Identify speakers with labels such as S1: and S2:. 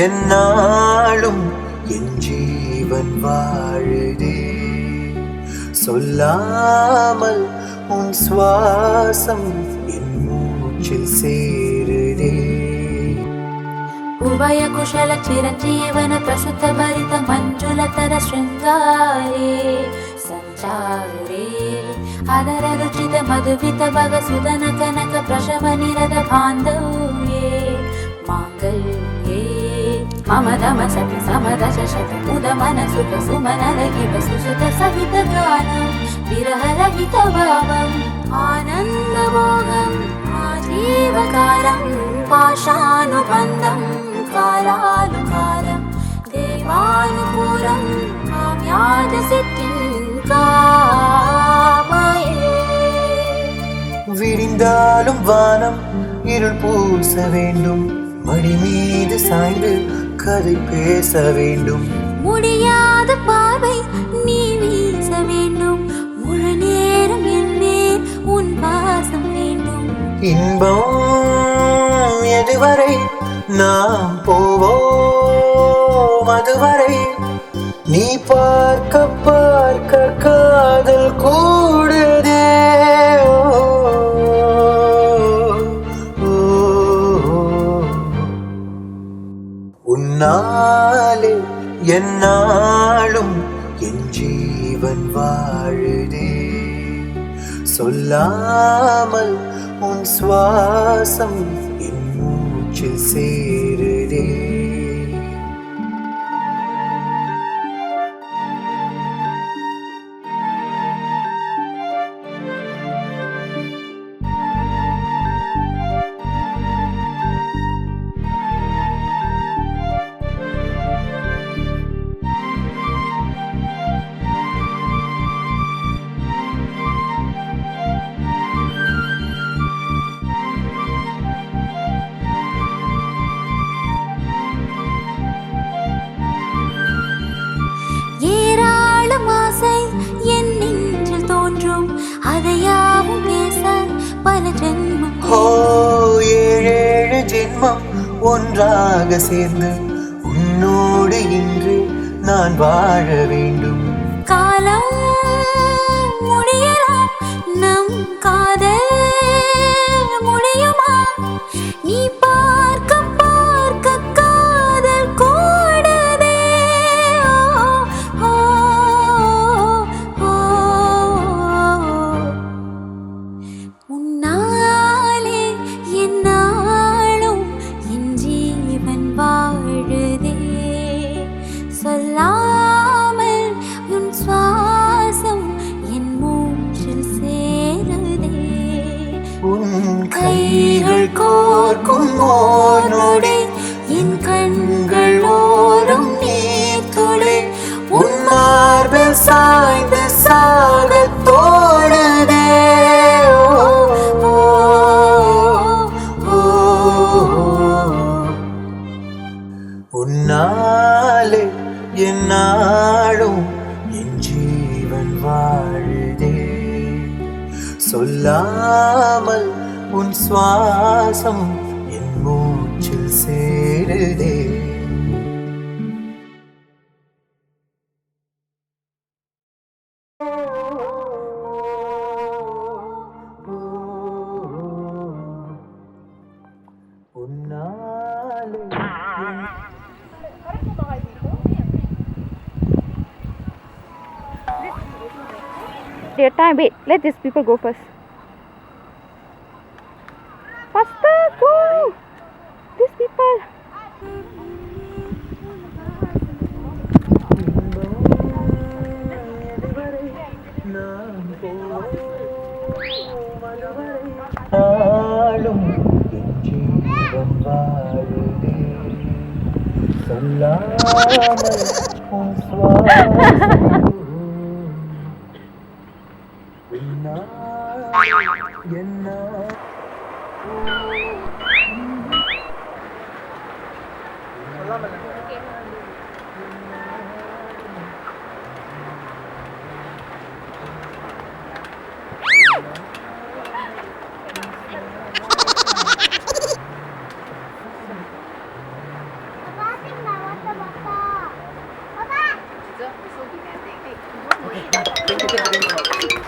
S1: என்னாலும் என் ஜீவன் வாழுதே சொல்லாமல் உன் சுவாசம் என் மூச்சில் சேருதே
S2: उभय कुशल चिरंजीवन प्रसुत भरित मंजुलतर शृंगारे संचारे आदर रुचित मधुवित भग सुदन कनक प्रशव निरद बांधव्ये मांगल्ये मम दम सति समदश शत मुद मन सुख सुमन लगिव सुसुत सहित गानम विरह रहित भावम आनंद भोगम आजीवकारम पाशानुबंधम कालानुकालं देवानुकूलं काम्याद सिद्धिं कामये
S1: விரிந்தாலும் வானம் இருள் பூச வேண்டும் மடி மீது சாய்ந்து கதை பேச வேண்டும்
S2: முடியாத பார்வை நீ வீச வேண்டும் முழு நேரம் என் மேல் உன் வாசம் வேண்டும்
S1: இன்பம் எதுவரை நாம் போவோம் அதுவரை நீ பார்க்க பார்க்க காதல் கூடுதே உன்னாலே என்னாலும் என் ஜீவன் வாழுதே சொல்லாமல் உன் சுவாசம் என் மூச்சில் சேருதே
S2: அதையாவும் பேச பல ஜென்மம்
S1: ஏழேழு ஜென்மம் ஒன்றாக சேர்ந்து உன்னோடு இன்று நான் வாழ வேண்டும்
S2: காலம் முடியலாம் நம் காதல் முடியுமா நீ பார்க்க பார்க்க காதல் கூடுதே உன்னாலே என்னாலும் என் ஜீவன் வாழுதே சொல்லாமல் உன் சுவாசம் என் மூச்சில் சேருதே
S1: உன் கைகள் கோர்க்கும் ஓனோடே
S2: என் கண்கள் ஓரம் நீர் துளி
S1: உன் மார்பில் சாய்ந்து சாக தோடுதே உன்னாலே என்னாலும் என் ஜீவன் வாழுதே சொல்லாமல் உன் சுவாசம் என் மூச்சில் சேருதே உன்னாலே
S3: Their time. Wait, let these people go first. Faster, go! These people.
S1: நாளும் என் ஜீவன் வாழுதே சொல்லாமல் உன் சுவாசம் என்ன Thank you.